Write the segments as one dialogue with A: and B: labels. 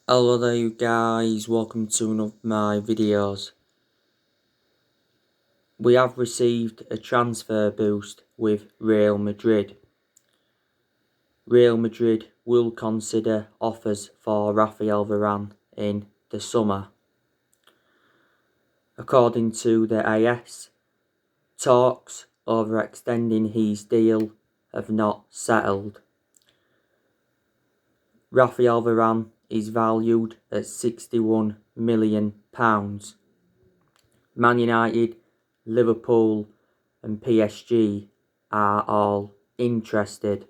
A: Hello there you guys, welcome to one of my videos. We have received a transfer boost with Real Madrid. Real Madrid will consider offers for Raphael Varane in the summer. According to the AS, talks over extending his deal have not settled. Raphael Varane is valued at £61 million. Man United, Liverpool and PSG are all interested.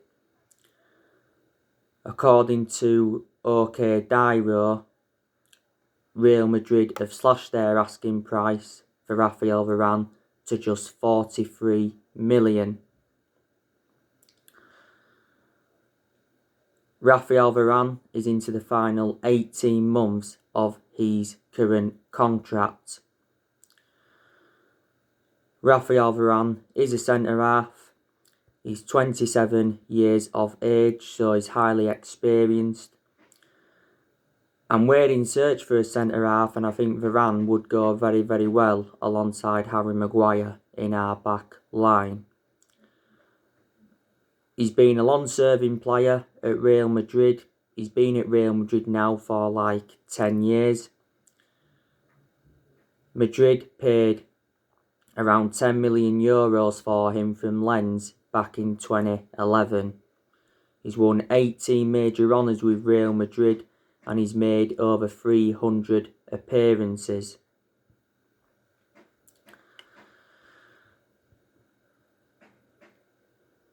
A: According to OK Dairo, Real Madrid have slashed their asking price for Raphael Varane to just £43 million. Raphael Varane is into the final 18 months of his current contract. Raphael Varane is a centre-half. He's 27 years of age, so he's highly experienced. And we're in search for a centre-half, and I think Varane would go very, very well alongside Harry Maguire in our back line. He's been a long-serving player at Real Madrid. He's been at Real Madrid now for like 10 years. Madrid paid around €10 million for him from Lens back in 2011. He's won 18 major honours with Real Madrid and he's made over 300 appearances.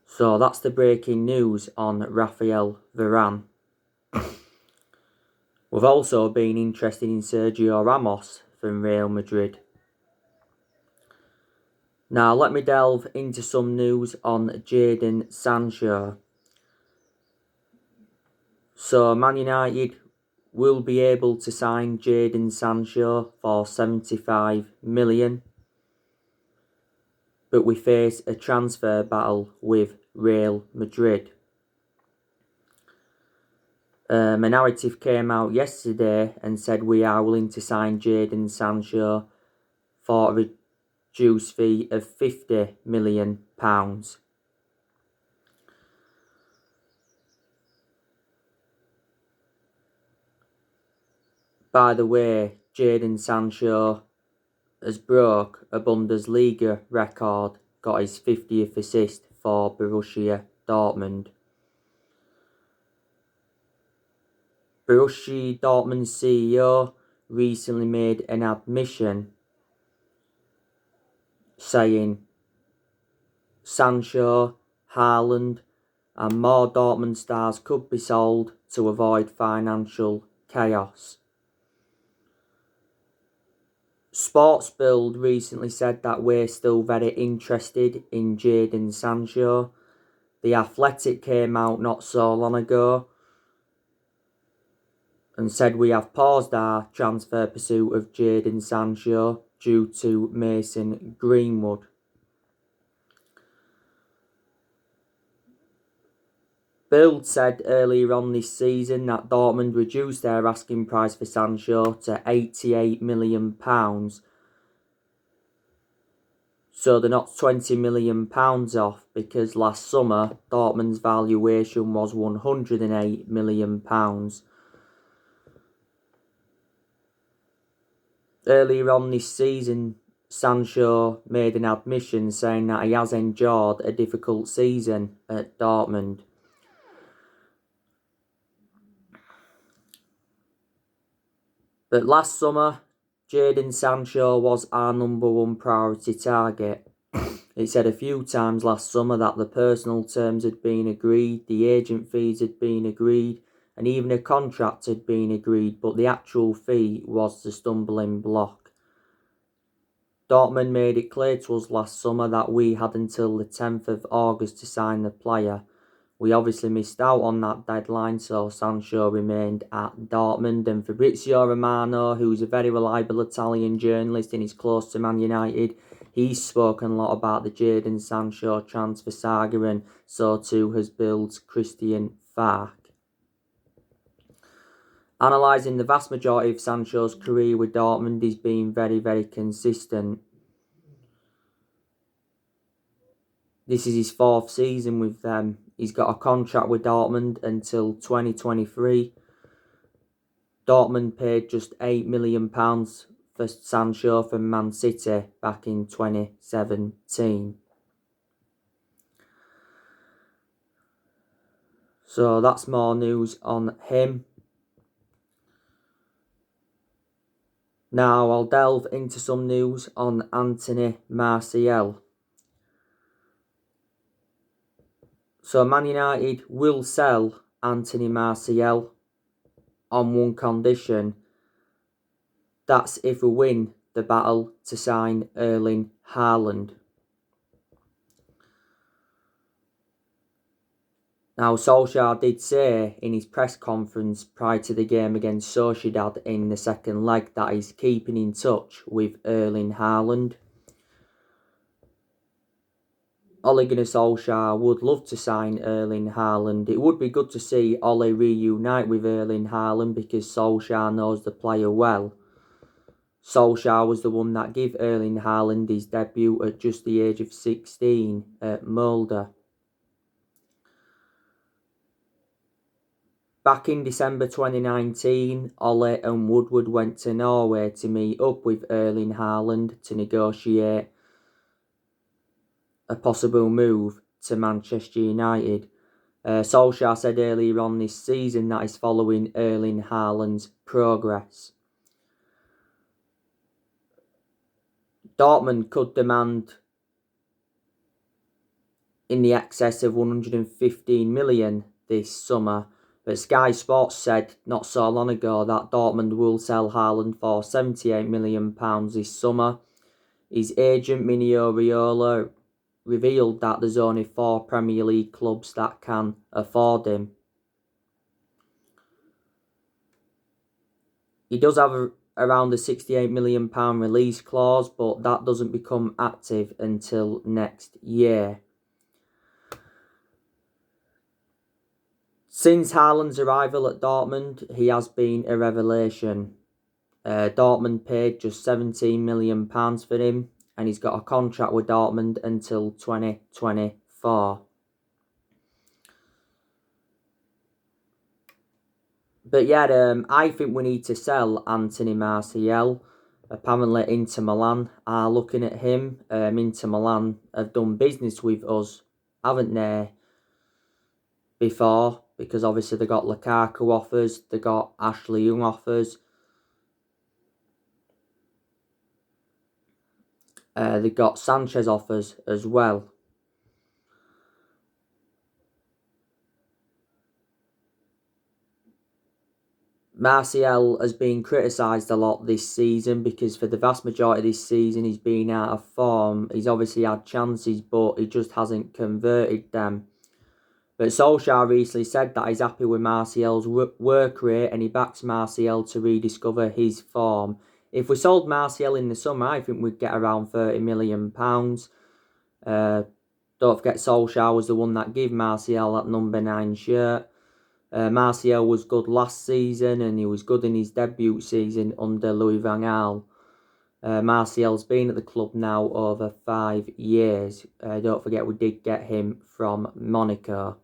A: So that's the breaking news on Raphael Varane. We've also been interested in Sergio Ramos from Real Madrid. Now let me delve into some news on Jadon Sancho. So Man United will be able to sign Jadon Sancho for £75 million. But we face a transfer battle with Real Madrid. A narrative came out yesterday and said we are willing to sign Jadon Sancho for a reduced fee of £50 million. By the way, Jadon Sancho has broke a Bundesliga record, got his 50th assist for Borussia Dortmund. Borussia Dortmund's CEO recently made an admission saying Sancho, Haaland and more Dortmund stars could be sold to avoid financial chaos. Sportsbuild recently said that we're still very interested in Jadon Sancho. The Athletic came out not so long ago and said we have paused our transfer pursuit of Jadon Sancho due to Mason Greenwood. Bild said earlier on this season that Dortmund reduced their asking price for Sancho to £88 million. So they're not £20 million off, because last summer Dortmund's valuation was £108 million. Earlier on this season, Sancho made an admission saying that he has endured a difficult season at Dortmund. But last summer, Jadon Sancho was our number one priority target. It said a few times last summer that the personal terms had been agreed, the agent fees had been agreed, and even a contract had been agreed, but the actual fee was the stumbling block. Dortmund made it clear to us last summer that we had until the 10th of August to sign the player. We obviously missed out on that deadline, so Sancho remained at Dortmund. And Fabrizio Romano, who's a very reliable Italian journalist and is close to Man United, he's spoken a lot about the Jadon Sancho transfer saga, and so too has Bild's Christian Falk. Analysing the vast majority of Sancho's career with Dortmund, he's been very, very consistent. This is his 4th season with them. He's got a contract with Dortmund until 2023. Dortmund paid just £8 million for Sancho from Man City back in 2017. So that's more news on him. Now I'll delve into some news on Anthony Martial. So Man United will sell Anthony Martial on one condition. That's if we win the battle to sign Erling Haaland. Now, Solskjaer did say in his press conference prior to the game against Sociedad in the second leg that he's keeping in touch with Erling Haaland. Ole Gunnar Solskjaer would love to sign Erling Haaland. It would be good to see Ole reunite with Erling Haaland because Solskjaer knows the player well. Solskjaer was the one that gave Erling Haaland his debut at just the age of 16 at Molde. Back in December 2019, Ole and Woodward went to Norway to meet up with Erling Haaland to negotiate a possible move to Manchester United. Solskjaer said earlier on this season that he's following Erling Haaland's progress. Dortmund could demand in the excess of 115 million this summer. But Sky Sports said not so long ago that Dortmund will sell Haaland for £78 million this summer. His agent, Mino Raiola, revealed that there's only 4 Premier League clubs that can afford him. He does have around a £68 million release clause, but that doesn't become active until next year. Since Haaland's arrival at Dortmund, he has been a revelation. Dortmund paid just £17 million for him, and he's got a contract with Dortmund until 2024. But yeah, I think we need to sell Anthony Martial. Apparently Inter Milan are looking at him. Inter Milan have done business with us, haven't they, before? Because obviously they got Lukaku offers, they got Ashley Young offers. They got Sanchez offers as well. Martial has been criticised a lot this season because for the vast majority of this season he's been out of form. He's obviously had chances, but he just hasn't converted them. But Solskjaer recently said that he's happy with Martial's work rate and he backs Martial to rediscover his form. If we sold Martial in the summer, I think we'd get around £30 million. Don't forget Solskjaer was the one that gave Martial that number 9 shirt. Martial was good last season and he was good in his debut season under Louis van Gaal. Martial's been at the club now over 5 years. Don't forget we did get him from Monaco.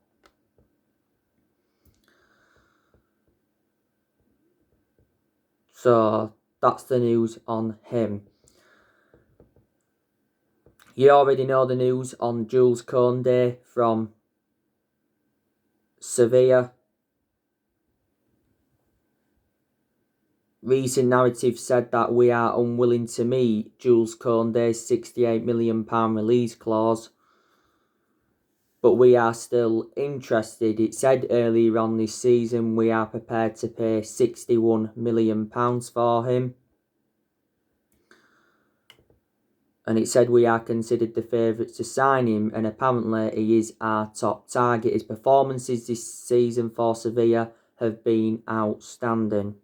A: So that's the news on him. You already know the news on Jules Koundé from Sevilla. Recent narratives said that we are unwilling to meet Jules Koundé's £68 million release clause. But we are still interested. It said earlier on this season we are prepared to pay £61 million for him. And it said we are considered the favourites to sign him, and apparently he is our top target. His performances this season for Sevilla have been outstanding.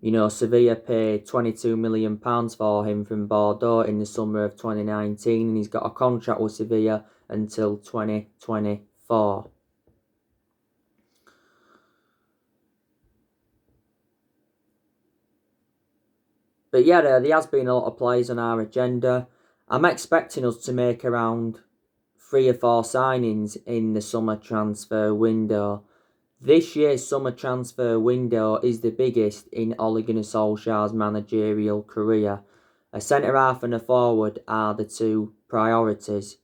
A: You know, Sevilla paid £22 million for him from Bordeaux in the summer of 2019, and he's got a contract with Sevilla until 2024. But yeah, there has been a lot of players on our agenda. I'm expecting us to make around 3 or 4 signings in the summer transfer window. This year's summer transfer window is the biggest in Ole Gunnar Solskjaer's managerial career. A centre-half and a forward are the two priorities.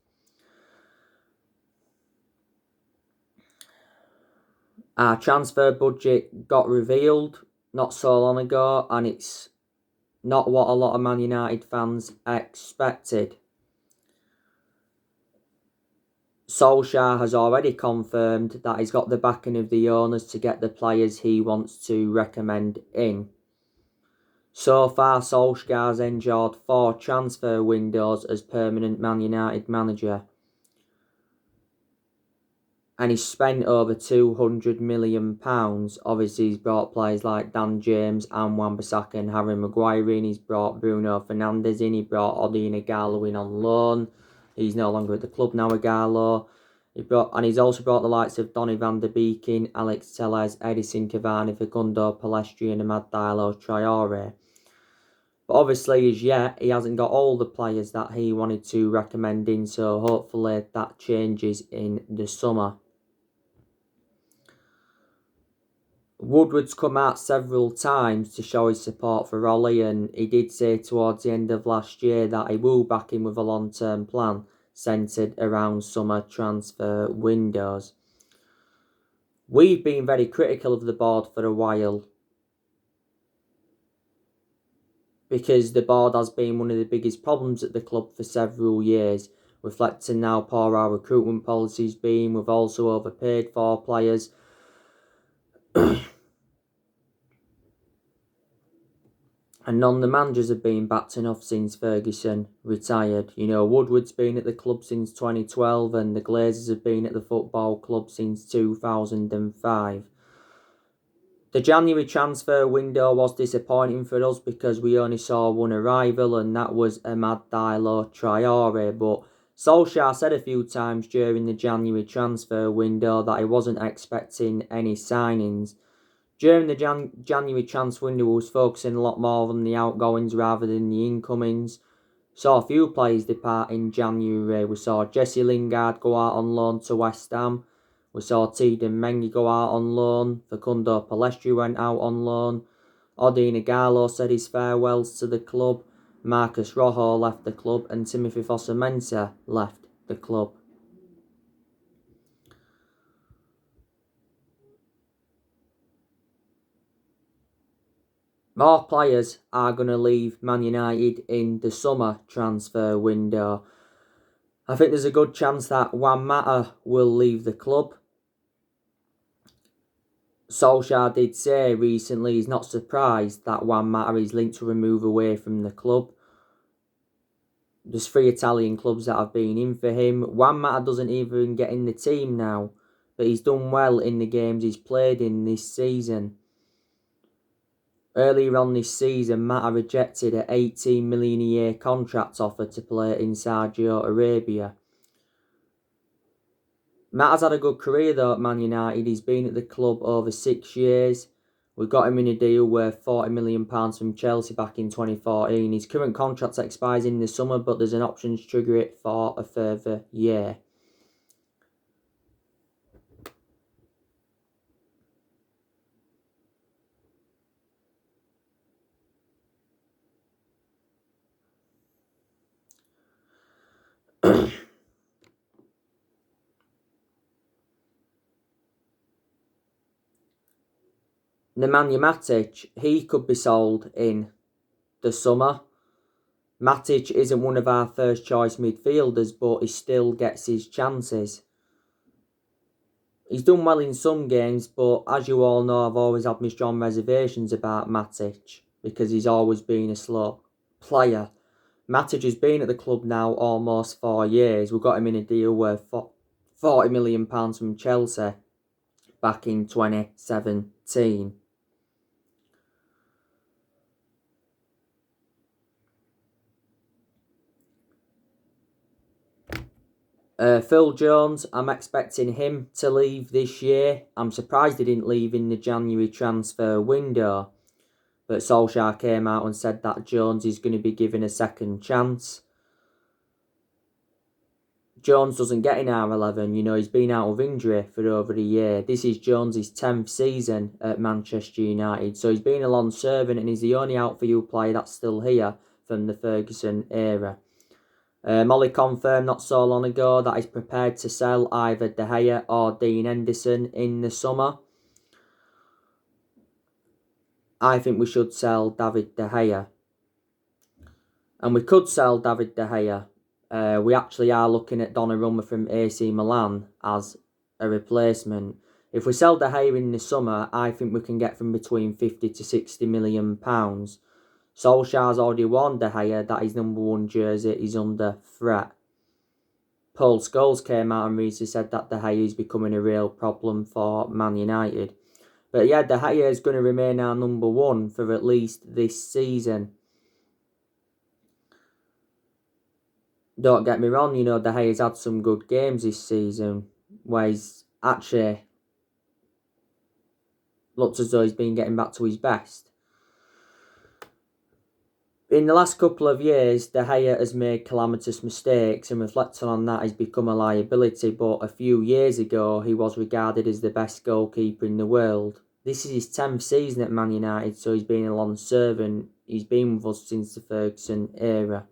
A: Our transfer budget got revealed not so long ago, and it's not what a lot of Man United fans expected. Solskjaer has already confirmed that he's got the backing of the owners to get the players he wants to recommend in. So far, Solskjaer's endured 4 transfer windows as permanent Man United manager. And he's spent over £200 million. Obviously, he's brought players like Dan James and Wan-Bissaka and Harry Maguire in. He's brought Bruno Fernandes in. He brought Odion Ighalo in on loan. He's no longer at the club now, Ighalo. He's also brought the likes of Donny van der Beek in, Alex Telles, Edison Cavani, Facundo Pellistri and Amad Diallo Traore. But obviously, as yet, he hasn't got all the players that he wanted to recommend in, so hopefully that changes in the summer. Woodward's come out several times to show his support for Ollie, and he did say towards the end of last year that he will back him with a long-term plan centred around summer transfer windows. We've been very critical of the board for a while because the board has been one of the biggest problems at the club for several years, reflecting how poor our recruitment policy's been. We've also overpaid for players. And none of the managers have been backed enough since Ferguson retired. You know, Woodward's been at the club since 2012 and the Glazers have been at the football club since 2005. The January transfer window was disappointing for us because we only saw one arrival, and that was Amad Diallo Traore. But Solskjaer said a few times during the January transfer window that he wasn't expecting any signings. During the January transfer window, we was focusing a lot more on the outgoings rather than the incomings. Saw a few players depart in January. We saw Jesse Lingard go out on loan to West Ham. We saw Teden Mengi go out on loan. Facundo Pellistri went out on loan. Odion Ighalo said his farewells to the club. Marcus Rojo left the club and Timothy Fosu-Mensah left the club. More players are going to leave Man United in the summer transfer window. I think there's a good chance that Juan Mata will leave the club. Solskjaer did say recently he's not surprised that Juan Mata is linked to a move away from the club. There's 3 Italian clubs that have been in for him. Juan Mata doesn't even get in the team now, but he's done well in the games he's played in this season. Earlier on this season, Mata rejected an $18 million a year contract offer to play in Saudi Arabia. Mata's had a good career though at Man United. He's been at the club over 6 years. We got him in a deal worth £40 million from Chelsea back in 2014. His current contract expires in the summer, but there's an option to trigger it for a further year. Nemanja Matic, he could be sold in the summer. Matic isn't one of our first choice midfielders, but he still gets his chances. He's done well in some games, but as you all know, I've always had my strong reservations about Matic because he's always been a slow player. Matic has been at the club now almost 4 years. We got him in a deal worth £40 million from Chelsea back in 2017. Phil Jones, I'm expecting him to leave this year. I'm surprised he didn't leave in the January transfer window. But Solskjaer came out and said that Jones is going to be given a second chance. Jones doesn't get in our 11, he's been out of injury for over a year. This is Jones' 10th season at Manchester United, so he's been a long servant and he's the only out-for-you player that's still here from the Ferguson era. Molly confirmed not so long ago that he's prepared to sell either De Gea or Dean Henderson in the summer. I think we should sell David De Gea. And we could sell David De Gea. We actually are looking at Donnarumma from AC Milan as a replacement. If we sell De Gea in the summer, I think we can get from between 50 to 60 million pounds. Solskjaer's already warned De Gea that his number 1 jersey is under threat. Paul Scholes came out and recently said that De Gea is becoming a real problem for Man United. But yeah, De Gea is going to remain our number 1 for at least this season. Don't get me wrong, De Gea's had some good games this season where he's actually looked as though he's been getting back to his best. In the last couple of years, De Gea has made calamitous mistakes, and reflecting on that, he's become a liability. But a few years ago, he was regarded as the best goalkeeper in the world. This is his 10th season at Man United, so he's been a long servant. He's been with us since the Ferguson era.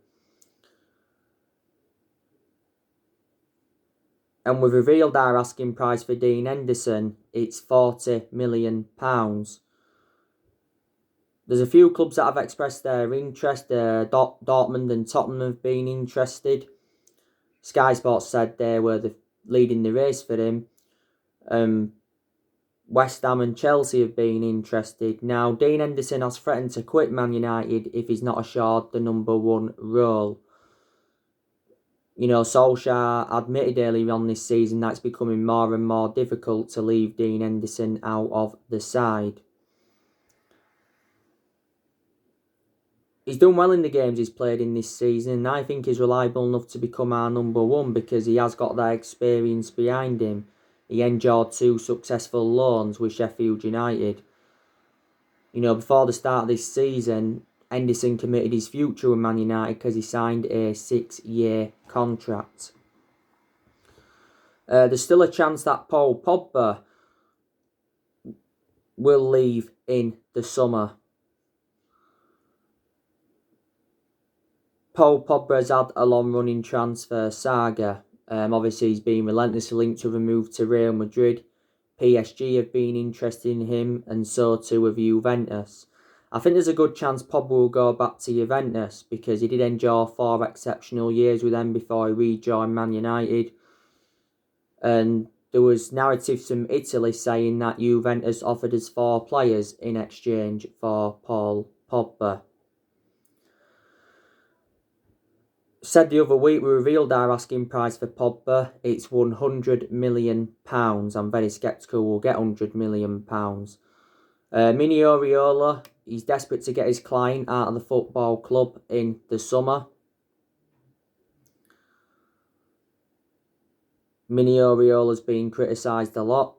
A: And we've revealed our asking price for Dean Henderson. It's £40 million. There's a few clubs that have expressed their interest. Dortmund and Tottenham have been interested. Sky Sports said they were leading the race for him. West Ham and Chelsea have been interested. Now, Dean Henderson has threatened to quit Man United if he's not assured the number 1 role. Solskjaer admitted earlier on this season that it's becoming more and more difficult to leave Dean Henderson out of the side. He's done well in the games he's played in this season, and I think he's reliable enough to become our number 1 because he has got that experience behind him. He endured 2 successful loans with Sheffield United. Before the start of this season, Henderson committed his future with Man United because he signed a 6-year contract. There's still a chance that Paul Pogba will leave in the summer. Paul Pogba has had a long-running transfer saga. Obviously, he's been relentlessly linked with a move to Real Madrid. PSG have been interested in him, and so too have Juventus. I think there's a good chance Pogba will go back to Juventus because he did enjoy 4 exceptional years with them before he rejoined Man United. And there was narratives from Italy saying that Juventus offered us 4 players in exchange for Paul Pogba. Said the other week we revealed our asking price for Pogba. It's £100 million. I'm very sceptical we'll get £100 million. Mini Oriola, he's desperate to get his client out of the football club in the summer. Mini Oriola's been criticised a lot,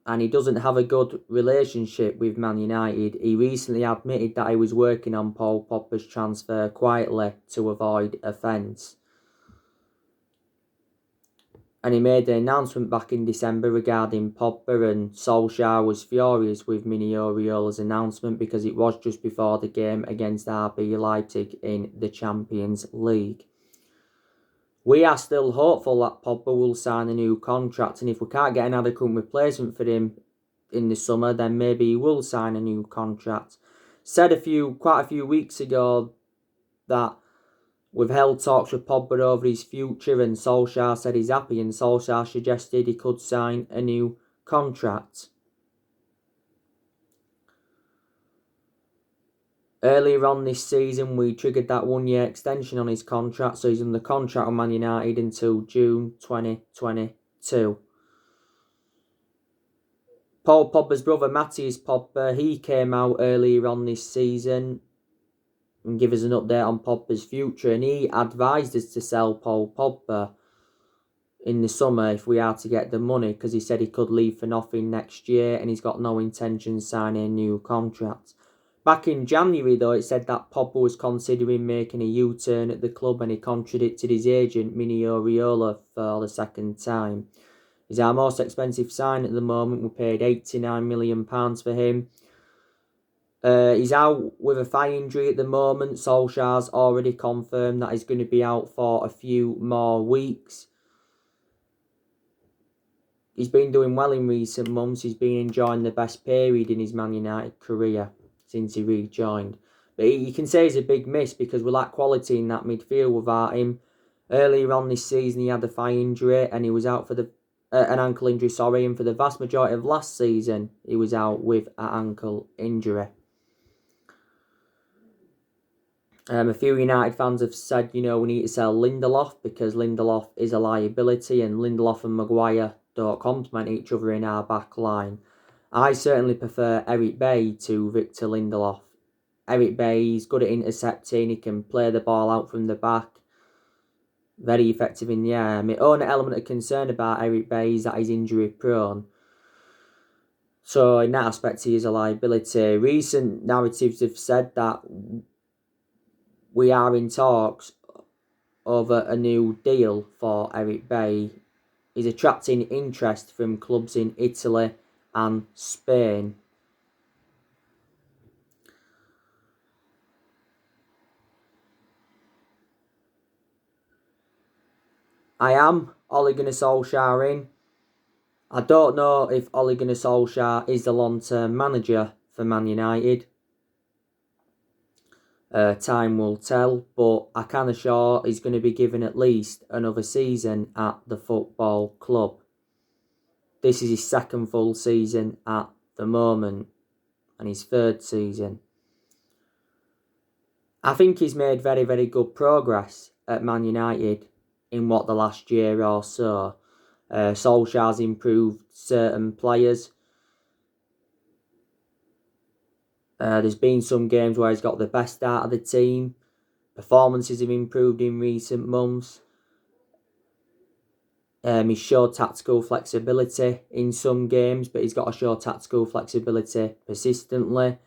A: and he doesn't have a good relationship with Man United. He recently admitted that he was working on Paul Pogba's transfer quietly to avoid offence. And he made an announcement back in December regarding Pogba, and Solskjaer was furious with Mini Oriola's announcement because it was just before the game against RB Leipzig in the Champions League. We are still hopeful that Pogba will sign a new contract, and if we can't get an adequate replacement for him in the summer, then maybe he will sign a new contract. Said quite a few weeks ago that we've held talks with Pogba over his future, and Solskjaer said he's happy, and Solskjaer suggested he could sign a new contract. Earlier on this season, we triggered that 1-year extension on his contract, so he's under contract with Man United until June 2022. Paul Pogba's brother, Matthias Pogba, he came out earlier on this season and give us an update on Pogba's future, and he advised us to sell Paul Pogba in the summer if we are to get the money, because he said he could leave for nothing next year and he's got no intention of signing a new contract. Back in January, though, it said that Pogba was considering making a U-turn at the club, and he contradicted his agent, Mino Raiola, for the second time. He's our most expensive sign at the moment. We paid £89 million for him. He's out with a thigh injury at the moment. Solskjaer's already confirmed that he's going to be out for a few more weeks. He's been doing well in recent months. He's been enjoying the best period in his Man United career since he rejoined. But you can say he's a big miss because we lack quality in that midfield without him. Earlier on this season, he had a thigh injury and he was out for an ankle injury, and for the vast majority of last season, he was out with an ankle injury. A few United fans have said, we need to sell Lindelof because Lindelof is a liability and Lindelof and Maguire don't complement each other in our back line. I certainly prefer Eric Bailly to Victor Lindelof. Eric Bailly is good at intercepting, he can play the ball out from the back. Very effective in the air. My own element of concern about Eric Bailly is that he's injury prone. So in that aspect he is a liability. Recent narratives have said that we are in talks over a new deal for Eric Bailly. He's attracting interest from clubs in Italy and Spain. I am Ole Gunnar Solskjaer in. I don't know if Ole Gunnar Solskjaer is the long-term manager for Man United. Time will tell, but I can assure he's going to be given at least another season at the football club. This is his second full season at the moment, and his third season. I think he's made very, very good progress at Man United in the last year or so. Solskjaer's improved certain players. There's been some games where he's got the best out of the team. Performances have improved in recent months. He's showed tactical flexibility in some games, but he's got to show tactical flexibility persistently.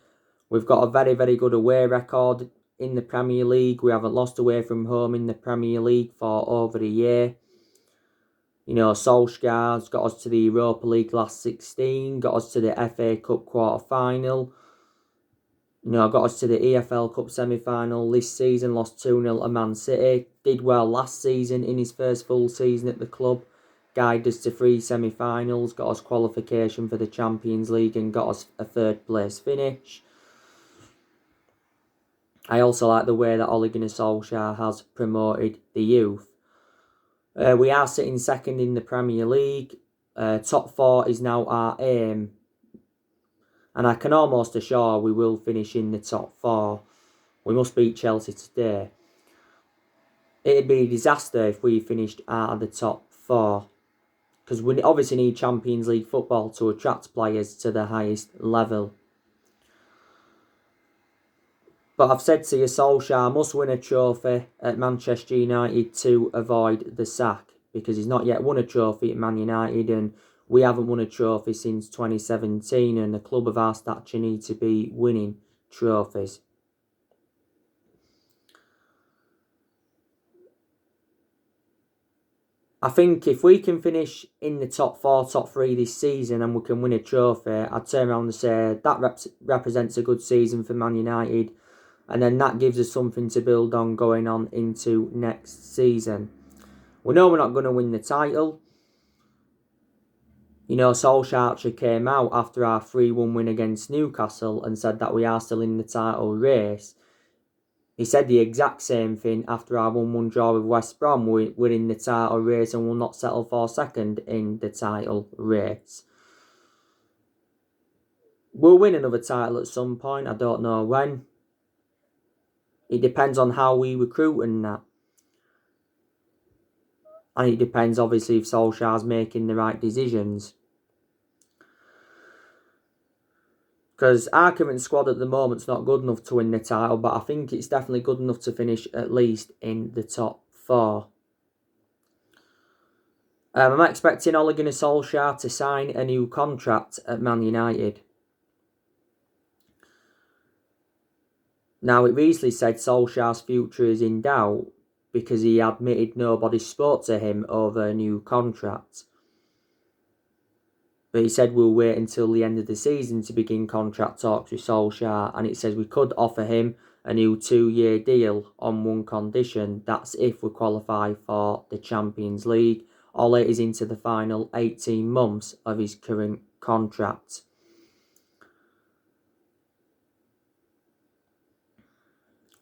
A: We've got a very, very good away record in the Premier League. We haven't lost away from home in the Premier League for over a year. Solskjaer's got us to the Europa League last 16, got us to the FA Cup quarter-final. Got us to the EFL Cup semi-final this season, lost 2-0 to Man City. Did well last season in his first full season at the club. Guided us to 3 semi-finals, got us qualification for the Champions League and got us a third place finish. I also like the way that Ole Gunnar Solskjaer has promoted the youth. We are sitting second in the Premier League. Top 4 is now our aim. And I can almost assure we will finish in the top 4. We must beat Chelsea today. It'd be a disaster if we finished out of the top 4. Because we obviously need Champions League football to attract players to the highest level. But I've said to you, Solskjaer must win a trophy at Manchester United to avoid the sack. Because he's not yet won a trophy at Man United and we haven't won a trophy since 2017 and a club of our stature need to be winning trophies. I think if we can finish in the top 4, top 3 this season and we can win a trophy, I'd turn around and say that represents a good season for Man United. And then that gives us something to build on going on into next season. We know we're not going to win the title. Solskjaer came out after our 3-1 win against Newcastle and said that we are still in the title race. He said the exact same thing after our 1-1 draw with West Brom. We're in the title race and will not settle for second in the title race. We'll win another title at some point. I don't know when. It depends on how we recruit and that. And it depends, obviously, if Solskjaer's making the right decisions. Because our current squad at the moment's not good enough to win the title, but I think it's definitely good enough to finish at least in the top 4. I'm expecting Ole Gunnar Solskjaer to sign a new contract at Man United. Now, it recently said Solskjaer's future is in doubt because he admitted nobody spoke to him over a new contract. But he said we'll wait until the end of the season to begin contract talks with Solskjaer, and it says we could offer him a new 2-year deal on one condition. That's if we qualify for the Champions League. Ole is into the final 18 months of his current contract.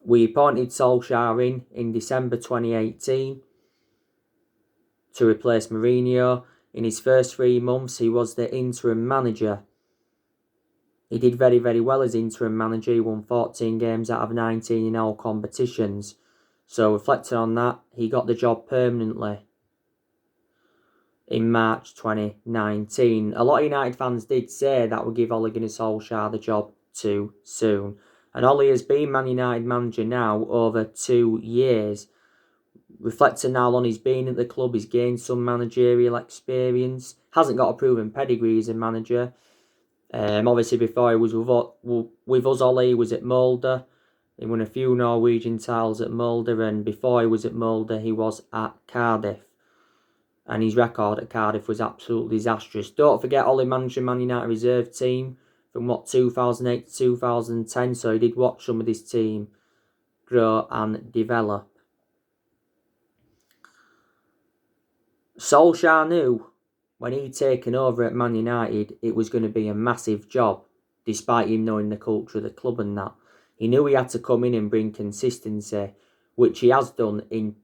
A: We appointed Solskjaer in December 2018 to replace Mourinho. In his first 3 months, he was the interim manager. He did very, very well as interim manager. He won 14 games out of 19 in all competitions. So reflecting on that, he got the job permanently in March 2019. A lot of United fans did say that would give Ole Gunnar Solskjaer the job too soon. And Ole has been Man United manager now over 2 years. Reflecting now on he's been at the club, he's gained some managerial experience. Hasn't got a proven pedigree as a manager. Obviously, before he was with us, Ole, he was at Molde. He won a few Norwegian titles at Molde, and before he was at Molde, he was at Cardiff. And his record at Cardiff was absolutely disastrous. Don't forget, Ole managed the Man United reserve team from 2008 to 2010, so he did watch some of this team grow and develop. Solskjaer knew when he'd taken over at Man United, it was going to be a massive job, despite him knowing the culture of the club and that. He knew he had to come in and bring consistency, which he has done in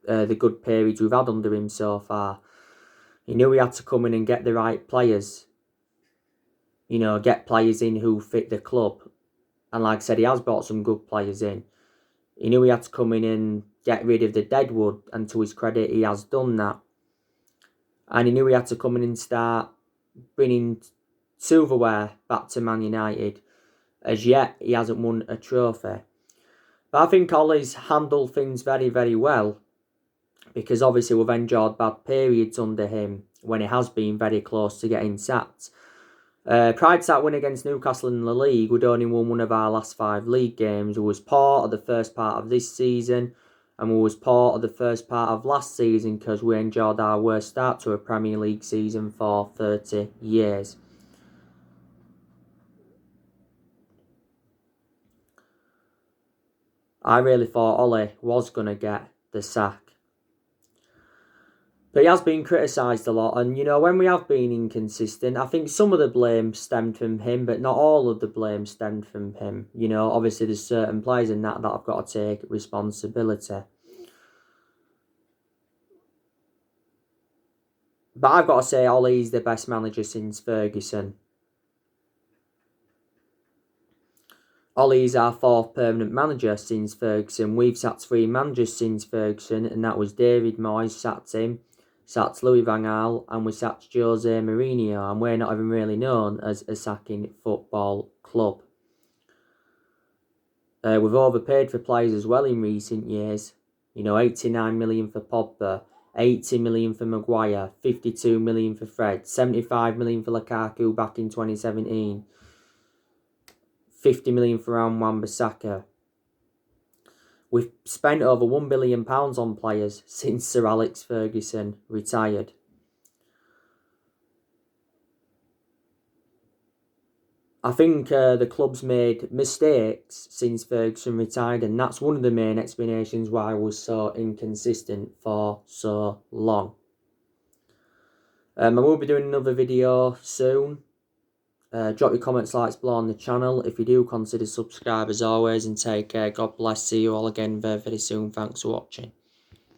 A: the good periods we've had under him so far. He knew he had to come in and get the right players. Get players in who fit the club. And like I said, he has brought some good players in. He knew he had to come in and get rid of the deadwood, and to his credit, he has done that. And he knew he had to come in and start bringing silverware back to Man United. As yet, he hasn't won a trophy. But I think Ole's handled things very, very well, because obviously we've endured bad periods under him when he has been very close to getting sacked. Prior to that win against Newcastle in the league, we'd only won one of our last 5 league games. We was part of the first part of this season, and we was part of the first part of last season because we endured our worst start to a Premier League season for 30 years. I really thought Ole was going to get the sack. But he has been criticised a lot, and when we have been inconsistent, I think some of the blame stemmed from him, but not all of the blame stemmed from him. Obviously there's certain players in that have got to take responsibility. But I've got to say, Ole's the best manager since Ferguson. Ole's our 4th permanent manager since Ferguson. We've sacked 3 managers since Ferguson, and that was David Moyes, sacked him, sacked Louis van Gaal, and we sacked Jose Mourinho, and we're not even really known as a sacking football club. We've overpaid for players as well in recent years. 89 million for Pogba, 80 million for Maguire, 52 million for Fred, 75 million for Lukaku back in 2017, 50 million for Wan-Bissaka. We've spent over £1 billion on players since Sir Alex Ferguson retired. I think the club's made mistakes since Ferguson retired, and that's one of the main explanations why I was so inconsistent for so long. I will be doing another video soon. Drop your comments, likes below on the channel. If you do, consider subscribe as always, and take care. God bless. See you all again very, very soon. Thanks for watching.